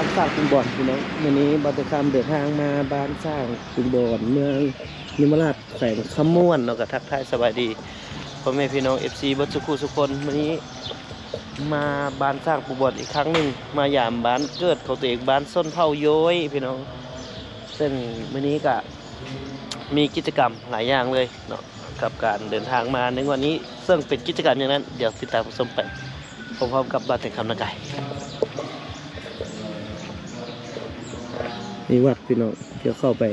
านสร้างกรุงบอนพี่น้องวันนี้บัตรคำเดินทางมาบ้านสร้างกรุงบอนเมืองนิมราชแขวงขม่วนเราก็ทักทายสบายดีพ่อแม่พี่น้อง FC บัตรสุขุสุคนวันนี้มาบ้านสร้างกรุงบอนอีกครั้งหนึ่งมายามบ้านเกิดเขาตัวเองบ้านส้นเผาย้อยพี่น้องซึ่งวันนี้ก็มีกิจกรรมหลายอย่างเลยเนาะกับการเดินทางมาในวันนี้ซึ่งเป็นกิจกรรมอย่างนั้นเดี๋ยวติดตามชมไปพร้อมๆกับบ้านแต่งคำนาไก่นี่วัดพี่น้องเดี๋ยวเข้าไป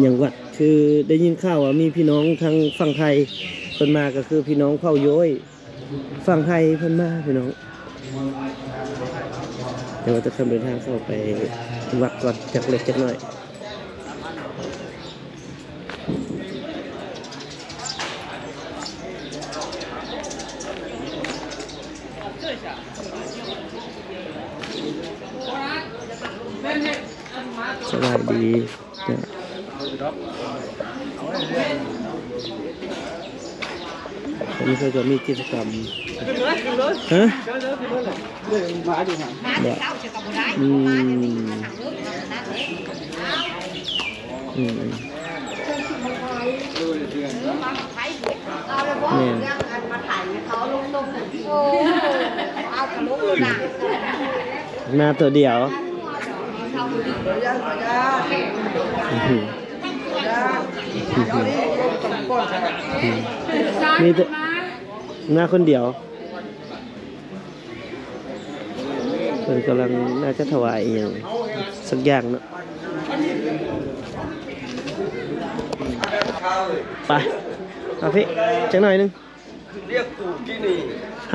อย่างวัดคือได้ยินข่าวว่ามีพี่น้องทางฝั่งไทยเพิ่นมาก็คือพี่น้องเผ่าโย้ยฝั่งไทยเพิ่นมาพี่น้องเดี๋ยวจะเดินทางเข้าไปวัดก่อนจักเล็กจักน้อยสบายดีนะวันนี้เขาจะมีกิจกรรมฮะมาตัวเดียวมีตัวมาคนเดียวเพิ่นกำลังน่าจะถวายอย่างสักอย่างเนาะไปเอาพี่จังหน่อยนึงเรียกปู่ที่นี่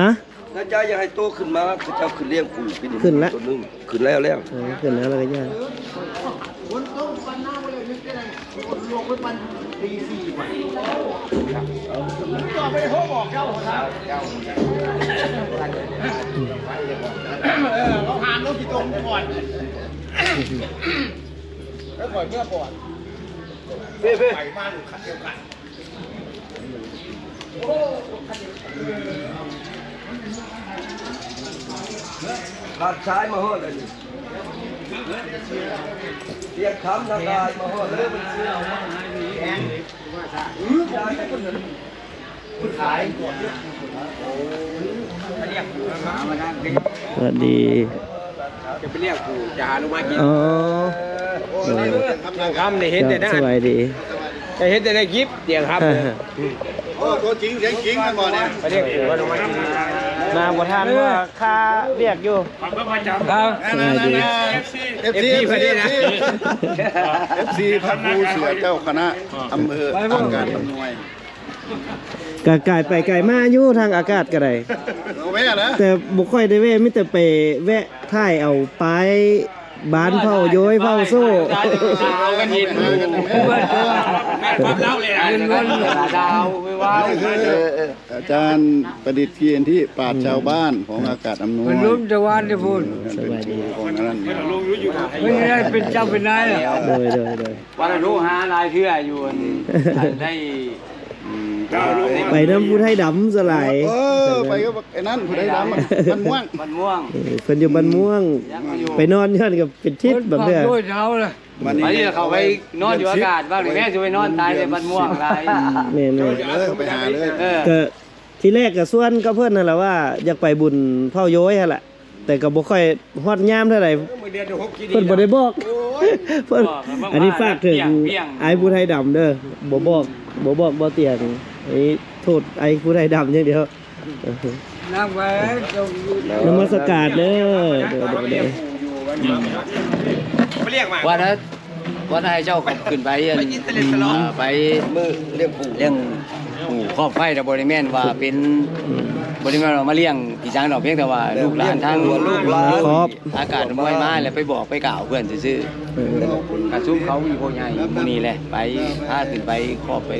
ฮะน่าจะอยากให้โตขึ้นมาคือเจ้าขึ้นเลี้ยงปู่ที่นี่ขึ้นแล้วตัวนึงขึ้นแล้วขึ้นแล้วเราก็ย่างเราหามรถกี่ตรงก่อนแล้วก่อนเมื่อก่อนเพ่ไปบ้านคันเดียวกันขาดชายมาเฮ้อเลยเรียกคำทางกายมาเฮ้อเลยมันเชื่อว่าแอนยายคนนั้นคุณขายก่อนเรียกมาทางนี้สวัสดีจะไปเรียกปู่จะหาลงมากินอ๋อทางคำเนี่ยเห็นแต่หน้าสบายดีจะเห็นแต่ในคลิปเดียงครับโอ้ตัวจริงเสียงจริงกันบ่เนี่ยไปเรียกปู่ว่าลงมากินมาบ่ทันว่าค่าเรียกอยู่ครับสบายดีFC พอดีนะ FC พระครูเสือเจ้าคณะอำเภออาการอำนวยกะไก่ไปไก่มาอยู่ทางอากาศก็ได้แต่บุค่อยได้แวะมิแต่ไปแวะท่ายเอาไปบ้านเผาโย้ยเผาโซ่เอากันหินความเล่าเลยนะเงินดาวไม่ว่าอาจารย์ประดิษฐ์เทียนที่ปราชญ์ชาวบ้านของอากาศอำนวยมันรุ่มจะวานจะพูดสบายดีของนั้นไม่ได้เป็นเจ้าเป็นนายเลยโดยวันรู้หาลายเชื่ออยู่ได้ไปน้ำผู้ไทยดำสลายไปก็ไอ้นั่นผู้ไทยดำมันม่วงเพิ่นอยู่บ้านม่วงไปนอนย้อนกับเป็นทิศแบบเนี้ยด้วยเช้าเลยวันนี้เขาไปนอนอยู่อากาศบ้างหรือแม่จะไปนอนตายในบ้านม่วงไรเนี่ยไปหาเลยก็ที่แรกก็ส่วนก็เพื่อนนั่นแหละว่าอยากไปบุญเผาโย้ยฮะแหละแต่ก็บ่ค่อยฮอดยามเท่าไหร่เพิ่นบ่ได้บอกเพิ่นอันนี้ฝากถึงไอ้ผู้ไทยดำเด้อบ่บอกบ่เตียงไอ้โทษไอ้ผู้ไทยดำอย่างเดียวนั่งไว้นมัสการเด้อวันนั้นให้เจ้าขึ้นไปไปมือเลี้ยงปู่ครอบไผ่แต่บริเวณว่าเป็นบริเวณเรามาเลี้ยงพี่ช้างดอกเพียงแต่ว่าลูกหลานทั้งครอบอากาศมวยมาแล้วไปบอกไปกล่าวเพื่อนซื่อกระซุ่มเขาอยู่โพใหญ่พวกนี้แหละไปพาขึ้นไปครอบไป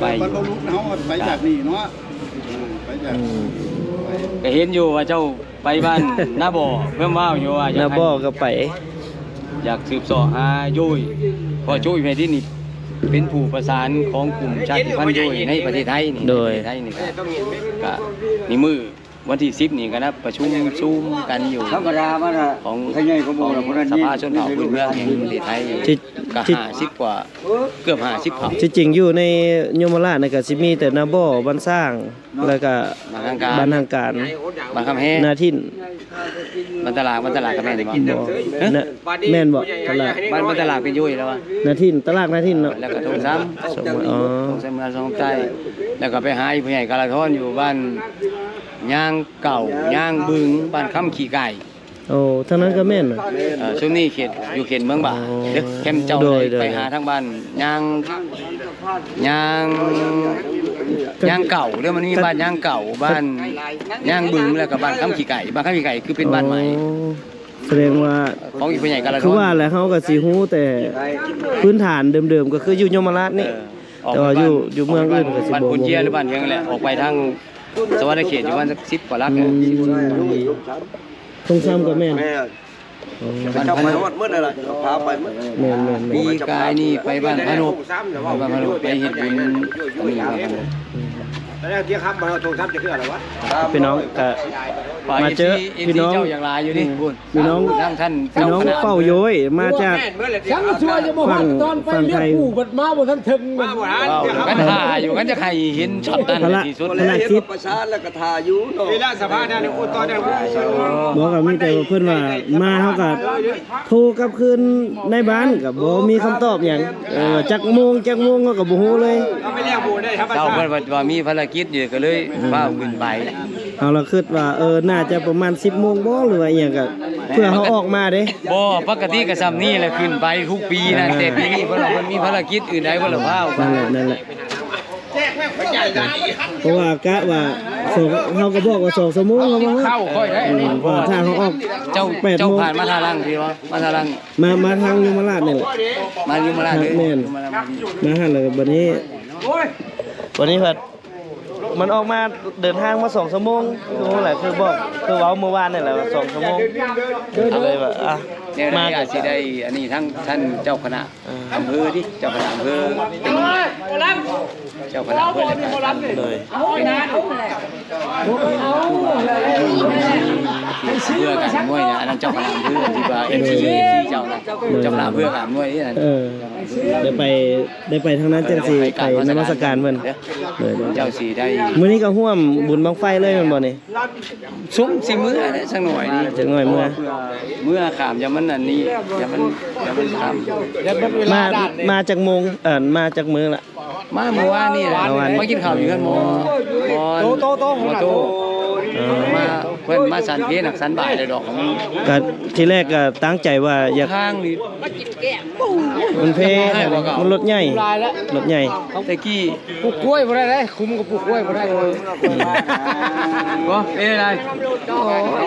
บรรพบุรุษเขาไปจากนี่เนาะไปจากก็เห็นอยู่ว่าเจ้าไปบ้านหน้าบ่อเพิ่มว่าอยู่ว่าหน้าบ่อก็ไปอยากสืบสอบหายุ้ยพอจุ้ยไปที่นี่เป็นผู้ประสานของกลุ่มชาติพันธุ์ยุ้ยในประเทศไทยนี่โดยไทยนี่ก็นี่มือ วันที่10นี่ก็นะประชุมซูมกันอยู่ ธรรมดามันน่ะ ของ ขยายกระบอกบ่ สภาชนเผ่าพื้นเมืองแห่งประเทศไทย ที่ ก็50กว่าเกือบ50เผ่า ที่จริงอยู่ในยมราชนี่ก็สิมีแต่นาบ่อบ้านสร้างแล้วก็ บ้านทางการ บ้านทางการ บ้านคำแฮง นาทิน บ้านตลาดก็แม่นบ่ บ่นะแม่นบ่ตลาด บ้านตลาดเป็นยุ่ยแล้วอะ นาทินตลาดนาทินเนาะ แล้วก็ทงซ้ำ สมมุติอ๋อ ทงซ้ำเมืองทงใต้แล้วก็ไปหาอีผู้ใหญ่กาลาทอนอยู่บ้านย่างเก่าย่างบึงบ้านคำขี้ไก่ โอ้ทางนั้นก็แม่นน่ะ ช่วงนี้เขตอยู่เขตเมืองบ่า อ๋อ เด้อแคมป์เจ้า โด เลย ย โดย ไปหาทางบ้านย่างเก่าเด้อมันมีบ้านย่างเก่าบ้านย่างบึงแล้วก็บ้านคำขี้ไก่บ้านคำขี้ไก่คือเป็นบ้านใหม่ อ๋อแสดงว่า ของอีผู้ใหญ่กาลาท คือ อน ว่าแหละเขาก็สิฮู้แต่พื้นฐานเดิมๆก็คืออยู่ยมราชนี่ แต่ว่าอยู่เมืองอื่นก็สิบ่ บ้านปุนเจียหรือบ้านเฮียงนั่นแหละออกไปทางสวัสดิเขตอยู่บ้านสัก10กว่าลักเนี่ย ตรงซ้ำก็แม่น แม่ อ๋อ เจ้าไปฮอดมื้อนั่นล่ะพาไปมื้อ แม่น ปีกายนี่ไปบ้านพระนกไปเฮ็ดบุญนี่บ้านพระนก แล้วเที่ยค่ำมาโทรศัพท์จะคืออะไรวะ ๆพี่น้องก็ มาเจอพี่น้อง เจ้าอย่างไรอยู่นี่บุญ พี่น้อง ทั้งท่าน พี่น้องเฝ้าโย้ยมาจาก ฉันก็ช่วยจะมา ฝั่ หั ง นตอนไป ฝั่ง เรีย ไท ก ย ผู้บัดมาบ่ทันถึงมัน กันหาอยู่กันจะใครเห็นช็อตนั้นที่สุด พระคิด ประชาแล้วก็ทาอยู่เนาะเวลาสภาได้โอ้ตอนนั้น บอกกับมีแต่ว่าเพิ่นว่ามาเฮาก็โทรกลับคืนในบ้านก็บ่มีคำตอบหยังจักโมงเฮาก็บ่ฮู้เลย ไม่เรียกบูได้ครับ เจ้าเพิ่นว่ามีภารกิจอยู่ก็เลยพาขึ้นไป เอาล่ะคิดว่าน่าจะประมาณ 10 โมงบ่หรือว่าอีหยังก็เพื่อเฮาออกมาเด้ บ่ปกติก็ซ้ำนี่แหละขึ้นไปทุกปีนะแต่ปีนี้เพิ่นว่าเพิ่นมีภารกิจอื่นใดเพิ่นละพาไป นั่นแหละเพราะว่ากะว่าเฮาก็บอกว่า2 ชั่วโมงเฮาบ่ เข้าค่อยได้ เพราะว่าถ้าเฮาออก เจ้า 8 เจ้า โมง ผ่านมาทางล่างพี่วะมาทางล่าง มาทางยมราชนี่แหละ มาอยู่มาล่างเลย แม่น มาหั่นแล้วก็บัดนี้วันนี้เพิ่นมันออกมาเดินทางมา2 ชั่วโมงรู้แหละคือบอกคือเว้าเมื่อวานนี่แหละว่า2 ชั่วโมงก็เลยว่าเนี่ย มา นี่อาจสิได้อันนี้ทั้งท่านเจ้าคณะอำเภอที่เจ้าคณะอำเภอเป็นเจ้าคณะอำเภอเลย เลย เพื่อการมวยเนี่ยอันนั้นเจ้าคณะอำเภอที่ว่าเอ็มซีเจ้านะเจ้าคณะเพื่อการมวยนี่นั่น ได้ไปทางนั้นจังสิไปนมัสการเพิ่นเลย เจ้าสีได้ มื้อนี้ก็ร่วมบุญบังไฟเลยแม่นบ่นี่ ซุ้มสิมือนะสักหน่อยนี่ จักหน่อยมื้อ เมื่อขามอย่ามันอันนี้อย่ามันขาม มาจากโมงมาจากมื้อละ มาเมื่อวานนี่แหละมากินข้าวอยู่กันหมอโตมาเพิ่นมาสันเพนักสันบ่ายเลยดอกของ ก็ทีแรกก็ตั้งใจว่าอยาก ข้างนี่ มันเพมันรถใหญ่รถใหญ่ ตะกี้ ปลูกกล้วยบ่ได้เด้คุมกับปลูกกล้วยบ่ได้เลย บ่เป็นอะไรโอ้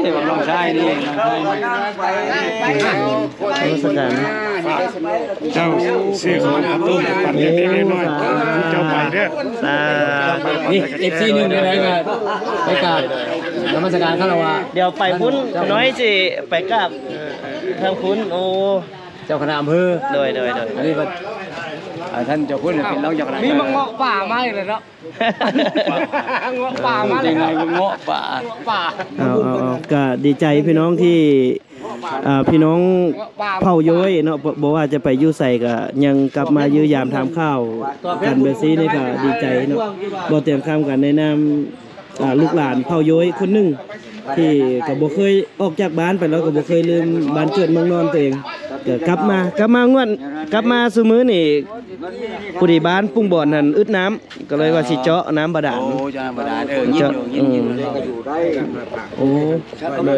ยบักน้องชายนี่น้องชาย นมัสการ เจ้าเสียของอาตุ้มปัดเล็กๆน้อยๆเจ้าไปเด้อ สาธุ นี่ FC นึงได้ไหนก็ไปกราบนมัสการคารวะ เดี๋ยวไปพุ่นน้อยสิไปกราบทางพุ่นโอ้ เจ้าคณะอำเภอ โดย อันนี้ว่าท่านเจ้าคุณเป็นรองเจ้าคณะ มีมังเงาะป่ามาอีกแล้วเนาะเงาะป่ามา ยังไงเงาะป่า ป่า เอาก็ดีใจพี่น้องที่พี่น้องเผ่าย้อยเนาะบอกว่าจะไปอยู่ใส่ก็ยังกลับมายื้อยามทำข้าวกันแบบนี้นี่ก็ดีใจเนาะบ่เตรียมข้ามกันในนามลูกหลานเผ่าย้อยคนหนึงที่ก็บ่เคยออกจากบ้านไปแล้วก็บ่เคยลืมบ้านเกิดเมืองนอนตัวเองก็กลับมาซุมื้อนี่ผู้ใดบ้านปุ้งบ่อนนั่นอึดน้ำก็เลยว่าสิเจาะน้ำบาดาล โอ้เจ้าบาดาลยินอยู่ โอ้โดย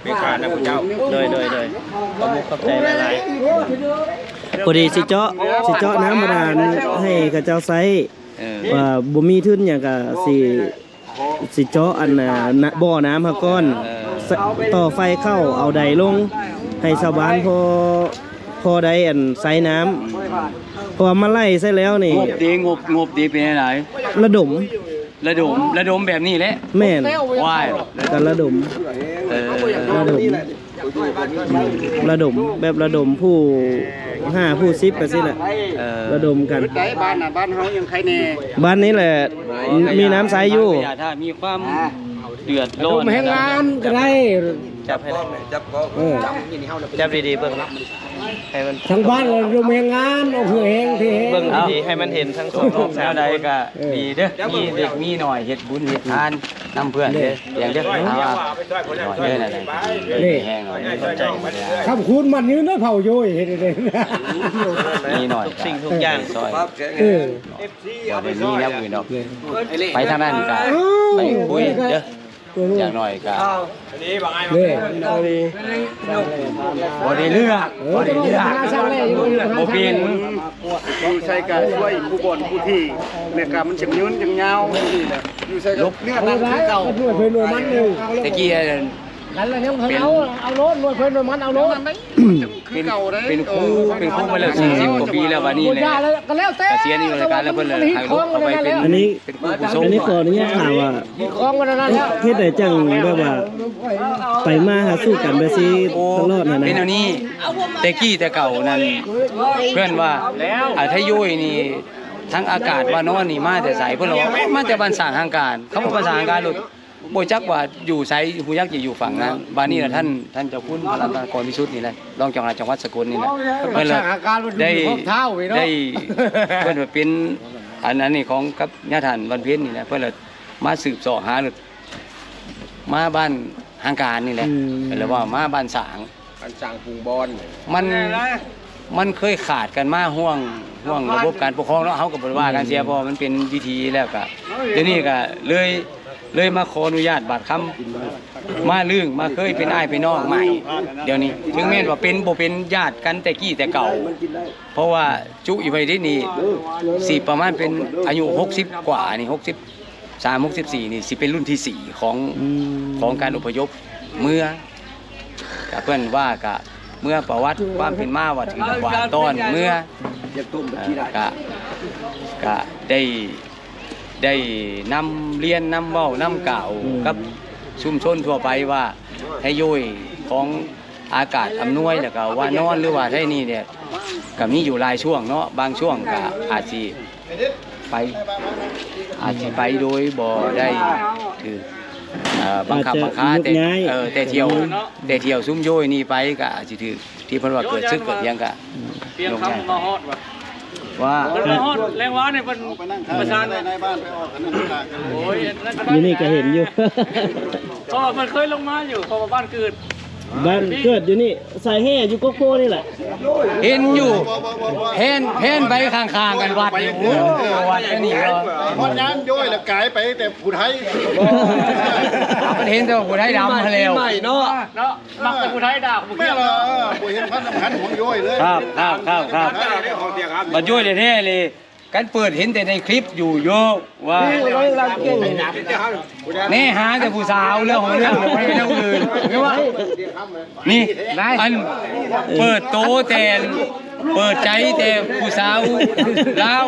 ไม่ขาดนะพระเจ้าโดยขอบใจหลายๆพอดีสิเจาะน้ำบาดาลให้กับเจ้าไซว่าบ่มีทุนหยังก็สิเจาะอันบ่อน้ำหาก้อนต่อไฟเข้าเอาใดลงให้ชาวบ้านพอได้อันไซน้ำพอมาไล่ใส่แล้วนี่ งบดีเป็นอะไร ระดม ระดมแบบนี้แหละ แม่น ว้าย กันระดมแบบระดมผู้5ผู้10ไปสิแหละระดมกัน ได้บ้านน่ะบ้านเฮายังใครแน่ บ้านนี้แหละมีน้ำใสอยู่ ถ้ามีความ เดือด ล ร้อน มแห่งงานก็ได้ จับให้ได้ จับก็ เออ จับดีๆเบิ่งให้มัน ทางบ้านเราลมแห่งงานเอาคือแห่งที่แห่ง เบิ่งดีๆให้มันเห็นทั้งสอง ลูก สา แล้ ม วใด คน ก็มีเด้อมีเด็กมีหน่อยเฮ็ดบุญเฮ็ดทานนำเพื่อนเด้ออย่างเด้อเอาว่าหน่อยเด้อนั่นแหละแห้งหน่อย เข้าใจ คำคูณมันยืนได้เผาโยยเห็นเลย มีหน่อย ทุกสิ่งทุกอย่าง ซอย เออ บ่ได้มีแนวอื่นดอกไปทางนั้นก็ไปคุยเด้ออย่างน้อยก็ เนี่ย บ่ได้เลือกบ่ได้เลือก ช่างแรกอยู่ บ่เปลี่ยน อยู่ใส่กาช่วยผู้บนผู้ที่เนี่ยกามันจังยืนจังยาวนี่แหละอยู่ใส่กับเนี่ย เอาไรเอาหน่วยเพิ่นหน่วยมันหนึ่ง ตะกี้ กันแล้วยังเอารถหน่วยเพิ่นหน่วยมันเอารถ เป็นเป็นครูมาแล้ว40กว่าปีแล้ววันนี้เลย ก็แล้วแต่ เกษียณอยู่รายการแล้วเพิ่นเลยให้ลูกเอาไปเป็น อันนี้ เป็นครูผู้ทรง อันนี้ขออนุญาตถามว่า คล้องกันนั่นแล้ว เฮ็ดได้จังแบบว่าไปมาหาสู้กันไปซิตลอดน่ะนะ เป็นอันนี้แต่กี้แต่เก่านั่นเพื่อนว่าถ้ายุ้ยนี่ทั้งอากาศว่านอนนี่มาแต่ใสเพิ่นบอกว่ามาแต่บ้านสร้างทางการเขาบอกบ้านสร้างทางการหลุดบ่จักว่าอยู่ไสผู้ยักษ์อยู่ฝั่งนั้นบ้านนี้น่ะท่านเจ้าคุณพระรัตนกรพิสุทธิ์นี่แหละรองเจ้าคณะจังหวัดสกลนี่แหละเพิ่นเลยได้เพิ่นว่าเป็นอันนั้นนี่ของกับญาติท่านบรรเพ็ญนี่แหละเพิ่นเลยมาสืบเสาะหาหลุดมาบ้านทางการนี่แหละเพิ่นเลยว่ามาบ้านสร้าง มันสั่งพุงบอล มันเคยขาดกันมาห่วงระบบการปกครองเนาะเฮาก็บ่ว่ากันเสียเพราะมันเป็นวิธีแล้วก็เดี๋ยวนี้ก็เลยมาขออนุญาตบาดคำมาเรื่องมาเคยเป็นอ้ายเป็นน้องใหม่เดี๋ยวนี้ถึงแม้ว่าเป็นบ่เป็นญาติกันแต่กี้แต่เก่า เพราะว่าจุอีไว้ที่นี่สิประมาณเป็นอายุ60กว่านี่63 64นี่สิเป็นรุ่นที่4ของการอพยพเมื่อก็เพิ่นว่าก็เมื่อประวัติความเป็นมาว่าถึงกว่าตอนเมื่อก็ได้นำเรียนนำเว้านำกล่าวกับชุมชนทั่วไปว่าให้ย่อยของอากาศอำนวยแล้วก็ว่านอนหรือว่าให้นี่เนี่ยก็มีอยู่หลายช่วงเนาะบางช่วงก็อาจสิไปโดยบ่ได้คือบังคับบังคับแต่เที่ยวซุ้มโยยนี่ไปก็อาจสิถือที่เพิ่นว่าเกิดซึกเกิดหยังก็ เตรียมคำมาฮอดว่ะ ว่า มาฮอดแรงว้าเนี่ยเป็นประชาชน ในบ้านไปออกกันนั่นต่างกัน โอ้ย อยู่นี่ก็เห็นอยู่ เพราะมันเคยลงมาอยู่เพราะว่าบ้านเกิด บ้านเกิดอยู่นี่ใส่แห่อยู่โกโก้นี่แหละ เห็นอยู่แพนไปข้างๆกันวัดอยู่วัดก็นี่เนาะ พอดนั้นย้อยแล้วกลายไปแต่ผู้ไทย มันเห็นแต่ว่าผู้ไทยดำมาแล้ว ใหม่เนาะ มักแต่ผู้ไทยด่าผู้ แม่ เกี่ยว ละผู้เห็นพันสำคัญของย้อยเลย ครับบัดย่อยแท้ๆเลยกันเปิดเห็นแต่ในคลิปอยู่โยว่าแน่หาแต่ผู้สาวเรื่องของเรื่องไม่เรื่องอื่นไม่ว่านี่อันเปิดโตแต่เปิดใจแต่ผู้สาวแล้ว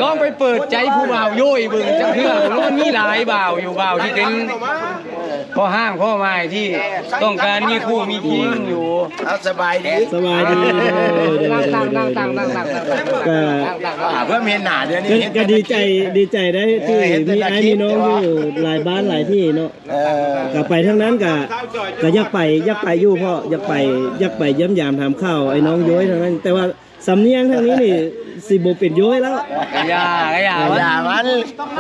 ลองไปเปิดใจผู้บ่าวโย่ยบึงจังเทื่อมันมีหลายบ่าวอยู่บ่าวที่เป็นพ่อห้างพ่อไม้ที่ต้องการมีคู่มีคิงอยู่ สบายดี สบายดีก็ เพื่อเมียนหนาเดี๋ยวนี้ ก็ดีใจได้ที่มีไอ้มีน้องอยู่หลายบ้านหลายที่เนาะก็ไปทั้งนั้นก็อยากไปอยู่เพราะอยากไปเยี่ยมยามทำข้าวไอ้น้องย้อยทั้งนั้นแต่ว่าสำเนียงทางนี้นี่สิบ่เป็นย้อยแล้ว อย่า มัน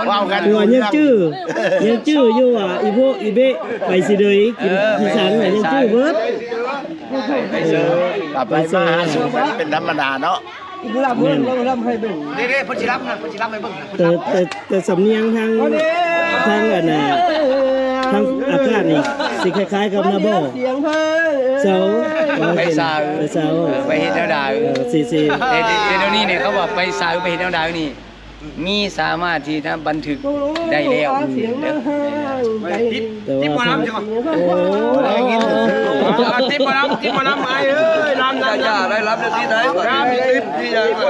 ว้าวกัน ตัวยังจื้ออยู่อ่ะอีพวกอีเบะไปสิเดยกินอีสานน่ะยังจื้อเบิด ไปมาหาสู่มันเป็นธรรมดาเนาะ แม่น เด้ๆเพิ่นสิรับให้เบิ่ง แต่สำเนียงทางอันน่ะทางอากาศนี่สิคล้ายๆกับนาบ่เสา ไปสาว ไปเฮ็ดแนวดาว สิ แต่เดี๋ยวนี้เนี่ยเขาบอกไปสาวไปเฮ็ดแนวดาวนี่มีสามารถที่จะบันทึกได้แล้ว แต่ว่าโอ้ ติ๊บมาน้ำไอ้เอ้ยน้ำได้รับได้ที่ไหนน้ำติ๊บที่ใหญ่มา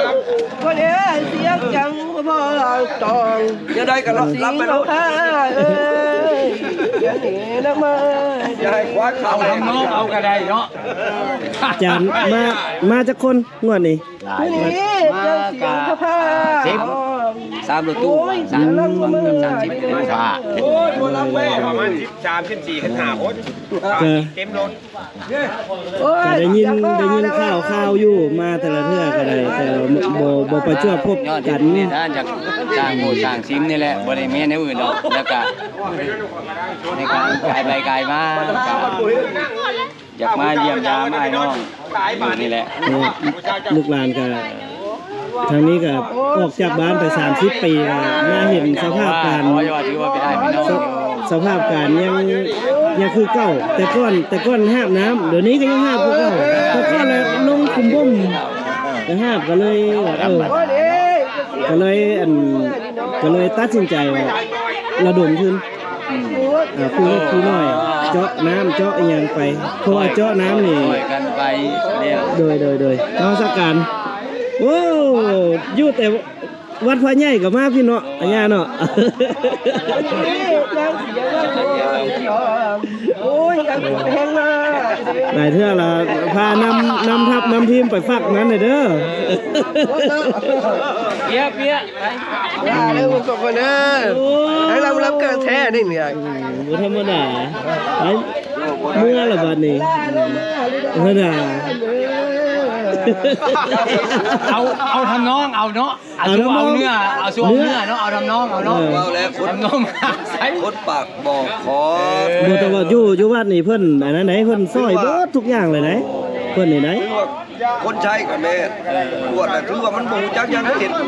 có lẽ tiếng chẳng có tròn จะได้กันรับไปแล้ว ơi cái này nó mơ อย่าให้คว้า เอา เขา ทำนองเอาก็ได้เนาะ จานมาจากคนงวดนี้ cái này chẳng tiếng có pha 3รถตู้3เกือบ30รถฟ้า โอ้ยบ่รับแม่ประมาณ13 14ขึ้น5คน ก็ เต็มรถ ก็ได้ยินข่าวอยู่มาแต่ละเทื่อก็ได้แต่บ่ประจวบพบ ยอด กัน นี่ท่านจากสร้างโบสถ์สร้างซิมนี่แหละบ่ได้แม่นอื่นดอกแล้วก็ในการกายไปกายมาอยากมาเยี่ยมยามอ้ายน้องอยู่นี่แหละ ลูกหลานก็ทางนี้ก็ออกจากบ้านไป30ปีก็มาเห็นสภาพการ ขอยอดถือว่าเป็นอ้ายพี่น้องอยู่ สภาพการยังคือเก่าแต่ก่อนห้ามน้ำเดี๋ยวนี้ก็ยังห้ามคือเก่าแต่ก่อนแล้วลงคุมบ่มก็ห้ามก็เลยก็เลยตัดสินใจว่าระดมทุนคือน้อยเจาะน้ำเจาะอีหยังไปเพราะว่าเจาะน้ำนี่ ช่วยกันไปแล้ว โดยนมัสการโอ้อยู่แต่วัดพระใหญ่ก็มาพี่เนาะอันนี้เนาะ โอ้ยยังแห้งมา หลายเทื่อละพานำทัพนำทีมไปฝักนั้นเลยเด้อ เปียไป อย่าเลยมึงกับคนเด้อให้เรารับการแท้นี่เนี่ย บ่ธรรมดาไปเมื่อละบัดนี้ธรรมดา เอาทำน้องเอาเนาะเอาเนื้อเอาส่วนเนื้อเนาะเอาทำน้องเอาเนาะ เอาแล้วคน ทำน้องมาใส่ คนปากบอกขอ บ่แต่ว่าอยู่วัดนี่เพิ่นอันนั้นไหนเพิ่นซอยเบิดทุกอย่างเลยไหนเพิ่นนี่ไหน คนใช้กับแม่ตรวจแต่ถือว่ามันบ่จักยังเห็นตัว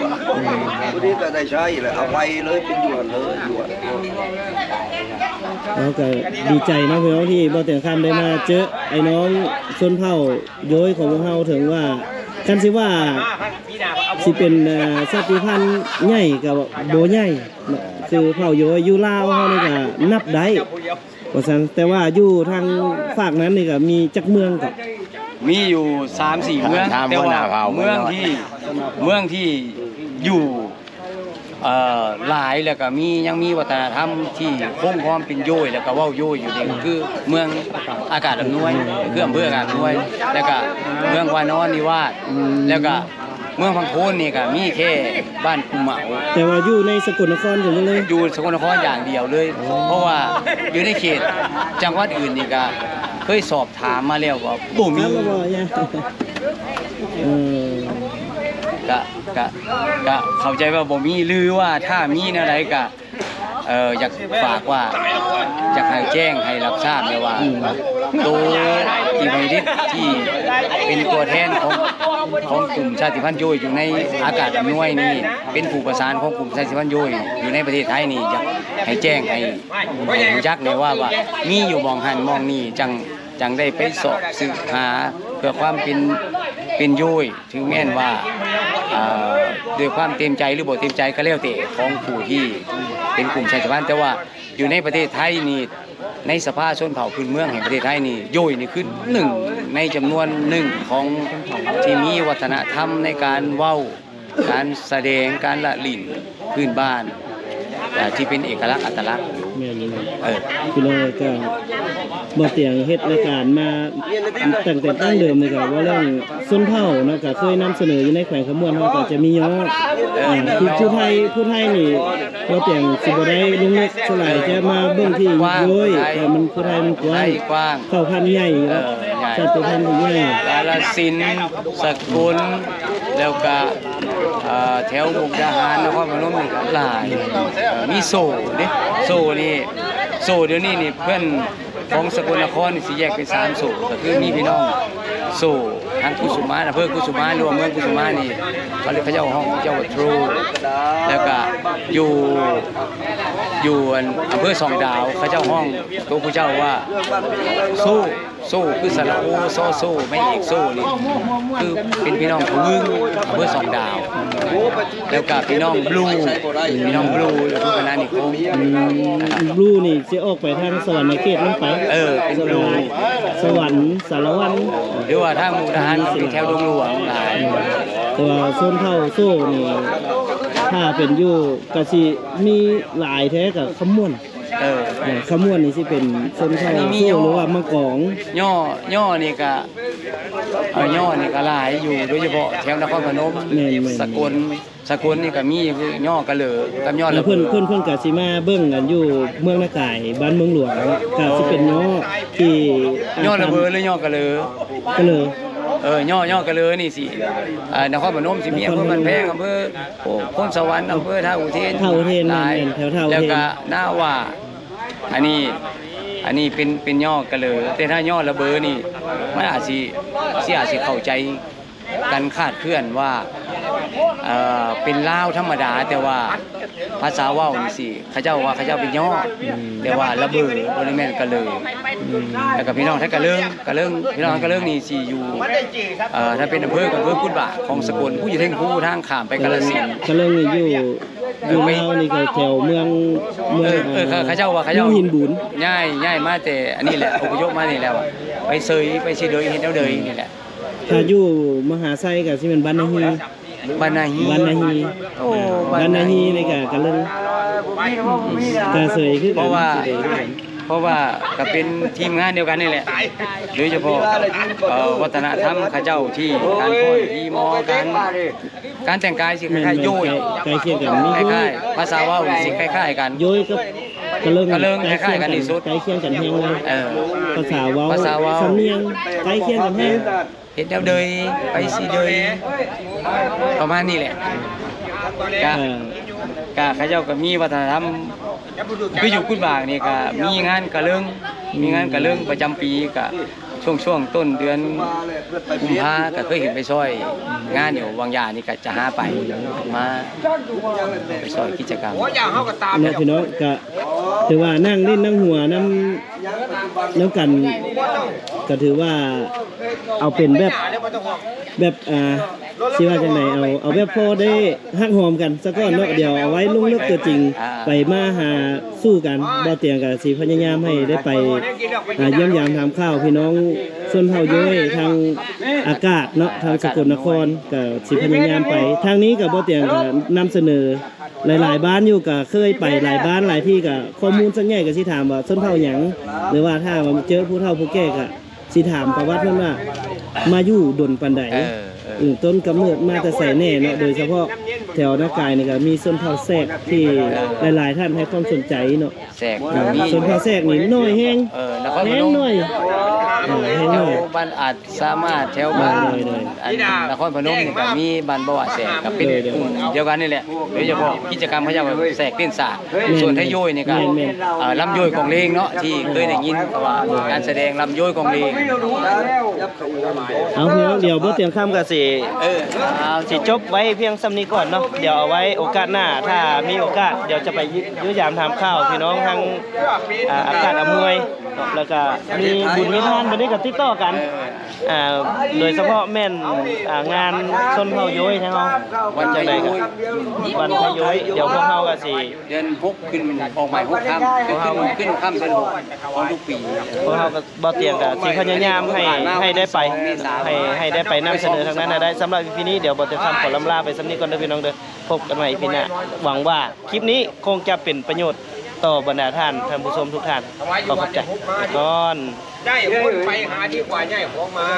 ผู้นี้ก็ได้ใช้แหละเอาไปเลยเป็นหยวนเลยหยวน เราก็ดีใจเนาะพี่น้องที่บ่เตียงคำได้มาเจอไอ้น้องชนเผ่าโย้ยของพวกเฮาถึงว่ากันสิว่าสิเป็นชาติพันธุ์ใหญ่กับบ่ใหญ่เนาะคือเผ่าโย้ยอยู่ลาวเฮานี่ก็นับได้ว่าซั่นแต่ว่าอยู่ทางฝากนั้นนี่ก็มีจักเมืองกับ มีอยู่ 3-4 เมืองแต่ว่าเมืองที่อยู่หลายแล้วก็ยังมีวัฒนธรรมที่คงความเป็นโยยแล้วก็เว้าโยยอยู่นี่ก็คือเมืองอากาศอำนวยคืออำเภออากาศอำนวยแล้วก็เมืองวานอนนิวาสแล้วก็เมืองพังโคนนี่ก็มีแค่บ้านกุเหมา แต่ว่าอยู่ในสกลนครจังเลย อยู่สกลนครอย่างเดียวเลย เพราะว่าอยู่ในเขตจังหวัดอื่นนี่ก็เคยสอบถามมาแล้วก็บ่มี น้ำละบ่เนี่ยเออ ก็เข้าใจว่าบ่มีหรือว่าถ้ามีอะไรก็อยากฝากว่าอยากให้แจ้งให้รับทราบเลยว่าตัวอีเมดิสที่เป็นตัวแทนของกลุ่มชาติพันธุ์โยยอยู่ในอากาศอำนวยนี่เป็นผู้ประสานของกลุ่มชาติพันธุ์โยยอยู่ในประเทศไทยนี่อยากให้แจ้งให้รู้จักเลยว่ามีอยู่มองหันมองนี่จังได้ไปสอบสืบหาเพื่อความเป็นโยยถึงแม้นว่าด้วยความเต็มใจหรือบ่เต็มใจก็แล้วแต่ของผู้ที่เป็นกลุ่มชาติพันธุ์แต่ว่าอยู่ในประเทศไทยนี่ในสภาชนเผ่าพื้นเมืองแห่งประเทศไทยนี่โยยนี่คือหนึ่งในจำนวนหนึ่งของที่มีวัฒนธรรมในการเว้าการแสดงการละลิ่นพื้นบ้านที่เป็นเอกลักษณ์อัตลักษณ์ แม่นเลยพี่น้องก็บ่เตียงเฮ็ดรายการมาตั้งแต่ตั้งเดิมเลยก็ว่าเรื่องชนเผ่าเนาะก็เคยนำเสนออยู่ในแขวงขมวนเฮาก็จะมีย่อคือผู้ไทยนี่บ่เตียงสิบ่ได้ลงลึกเท่าไหร่จะมาเบิ่งที่โดยแต่มันผู้ไทยมันกว้างเผ่าพันธุ์ใหญ่เนาะชาติพันธุ์ใหญ่ กาฬสินธุ์สกลแล้วก็แถวมุกดาหารนครพนมนี่ก็หลายมีโซ่เด้โซ่นี่โซ่เดี๋ยวนี้นี่เพื่อนของสกลนครนี่สิแยกเป็น3โซ่ก็คือมีพี่น้องโซ่ทางกุสุมาอำเภอกุสุมารวมเมืองกุสุมานี่เขาเรียกเขาเจ้าห้องเจ้าวัดทรูแล้วก็อยู่อำเภอสองดาวเขาเจ้าห้องตัวผู้เจ้าว่าโซ่คือสระโอโซ่ไม่เอกโซ่นี่คือเป็นพี่น้องทวึงอำเภอสองดาวแล้วก็พี่น้องบลูแล้วทุกคณะนี่คง บลูนี่สิออกไปทางสวรรค์ในเขตลงไป เป็นบลู สวรรค์สารวัตร หรือว่าทางมุกดาหารเป็นแถวดงหลวงหลาย แต่ว่าโซนเผ่าโซ่นี่ถ้าเป็นอยู่ก็สิมีหลายแท้กับขมวนขมวนนี่สิเป็นโซนเผ่าโซ่หรือว่ามังกร ย่อนี่ก็หลายอยู่โดยเฉพาะแถวนครพนมสกล สกลนี่ก็มีคือย่อกระเหลอกับย่อ แล้ ระ ว เบิ เพิ่นก็สิมาเบิ่งกันอยู่เมืองนากายบ้านเมืองหลวงเนาะก็สิเป็นย่อที่ ย่อระเบิดหรือย่อกระเหลอ ก็เลย ย่อกระเหลอนี่สินครพนมสิมีอำเภอมันแพงอำเภอโพนสวรรค์อำเภอท่าอุเทน ท่าอุเทน หลาย แม่นแถวท่าอุเทน แล้วก็หน้าว่าอันนี้เป็นย่อกระเหลอแต่ถ้าย่อระเบิดนี่มันอาจสิเข้าใจกันคาดเคลื่อนว่าเป็นลาวธรรมดาแต่ว่าภาษาเว้านี่สิเขาเจ้าว่าเขาเจ้าเป็นย่อแต่ว่าระเบิดบ่ได้แม่นกระเหลอแล้วก็พี่น้องถ้ากระเลิงพี่น้องกระเลิงนี่สิอยู่ถ้าเป็นอำเภอกับอำเภอกุดบะของสกลผู้อยู่เทิงผู้ทางข้ามไปกาฬสินธุ์ ก็เลยอยู่ลาวนี่ก็แถวเมือง เขาเจ้าว่าเขาเจ้า มืองหินบุญ ย้ายมาแต่อันนี้แหละอพยพมานี่แล้วไปเซยไปสิเดยเฮ็ดแนวเดยนี่แหละ ถ้าอยู่มหาไซก็สิเป็นบ้านนาฮี บ้านนาฮี บ้านนาฮี โอ้ บ้านนาฮีนี่ก็เลยก็เสยคือ เพราะว่าก็เป็นทีมงานเดียวกันนี่แหละโดยเฉพาะวัฒนธรรมเขาเจ้าที่การฟ้อนที่มอการแต่งกายสิคล้ายๆโยย ใกล้เคียงกันมี คล้ายๆภาษาเว้าสิคล้ายๆกัน โยยกับกะเลิง คล้ายๆกันที่สุด ใกล้เคียงกันแฮงเลย ภาษาเว้า ภาษาเว้า สำเนียงใกล้เคียงกันแฮง เฮ็ดแนวเดยไปสิเดยประมาณนี้แหละก็เขาเจ้าก็มีวัฒนธรรมคืออยู่กุดบากนี่ก็มีงานกะเลิงประจำปีก็ช่วงต้นเดือนกุมภาก็เคยเห็นไปซอยงานอยู่วังยานี่ก็จะหาไปมาไปซอยกิจกรรม เนี่ยพี่น้องก็ถือว่านั่งเล่นนั่งหัวน้ำกันก็ถือว่าเอาเป็นแบบสิว่าจังไหนเอาแบบพอได้ฮักหอมกันซะก่อนเนาะเดี๋ยวเอาไว้ลุ่งเลือกตัวจริงไปมาหาสู้กันบ่เตียงก็สิพยายามให้ได้ไปเยี่ยมยามถามข้าวพี่น้องส่วนเฮาย้อยทางอากาศเนาะทางสกลนครก็สิพยายามไปทางนี้ก็บ่เตียงก็นำเสนอหลายๆบ้านอยู่ก็เคยไปหลายบ้านหลายที่ก็ข้อมูลส่วนใหญ่ก็สิถามว่าชนเผ่าหยังหรือว่าถ้าว่าเจอผู้เฒ่าผู้แก่ก็สิถามประวัติเพิ่นว่ามาอยู่ดนปานใดต้นกำเนิดมาแต่ใส่แน่เนาะโดยเฉพาะแถวนากายนี่ก็มีชนเผ่าแทรกที่หลายๆท่านให้ความสนใจเนาะ แสกมี ชนเผ่าแทรกนี่น้อยแฮง นครพ แฮ น ง ม น้อยแฮง แถ น้ ว อย บ้านอาจสามารถแถวบ้านนครพนมนี่ก็มีบ้านบ่ว่าแสกก็เป็นกลุ่มเดียวกันนี่แหละโดยเฉพาะกิจกรรมเขาเจ้าแสกเต้นสากส่วนไทยโยยนี่ก็ลำโยยกองเลงเนาะที่เคยได้ยินว่าการแสดงลำโยยกองเลง เอาพี่น้องเดี๋ยวบ่เตรียมข้ามก็สิสิจบไว้เพียงส่ำนี้ก่อนเนาะเดี๋ยวเอาไว้โอกาสหน้าถ้ามีโอกาสเดี๋ยวจะไปยุยามถามข้าวพี่น้องทางอากาศอำนวยแล้วก็มีบุญมีทานบัดนี้ก็ติดต่อกันโดยเฉพาะแม่นงานชนเผ่าย้อยทั้งเฮาวันจังได๋ก็วันพะย้อยเดี๋ยวพวกเฮาก็สิ เดือน6ขึ้นออกใหม่6ค่ำขึ้นค่ำเดือน6ของทุกปี พวกเฮาก็บ่เตรียมก็สิพยายามให้ได้ไปให้ได้ไปนำเสนอทางนั้นได้สำหรับEPนี้เดี๋ยวบ่จะทำขอลำลาไปสำนี้ก่อนเด้อพี่น้องเด้อพบกันใหม่ EP หน้าหวังว่าคลิปนี้คงจะเป็นประโยชน์ต่อบรรดาท่านผู้ชมทุกท่านขอขอบใจก่อน ได้คนไปหาดีกว่าใหญ่ของมา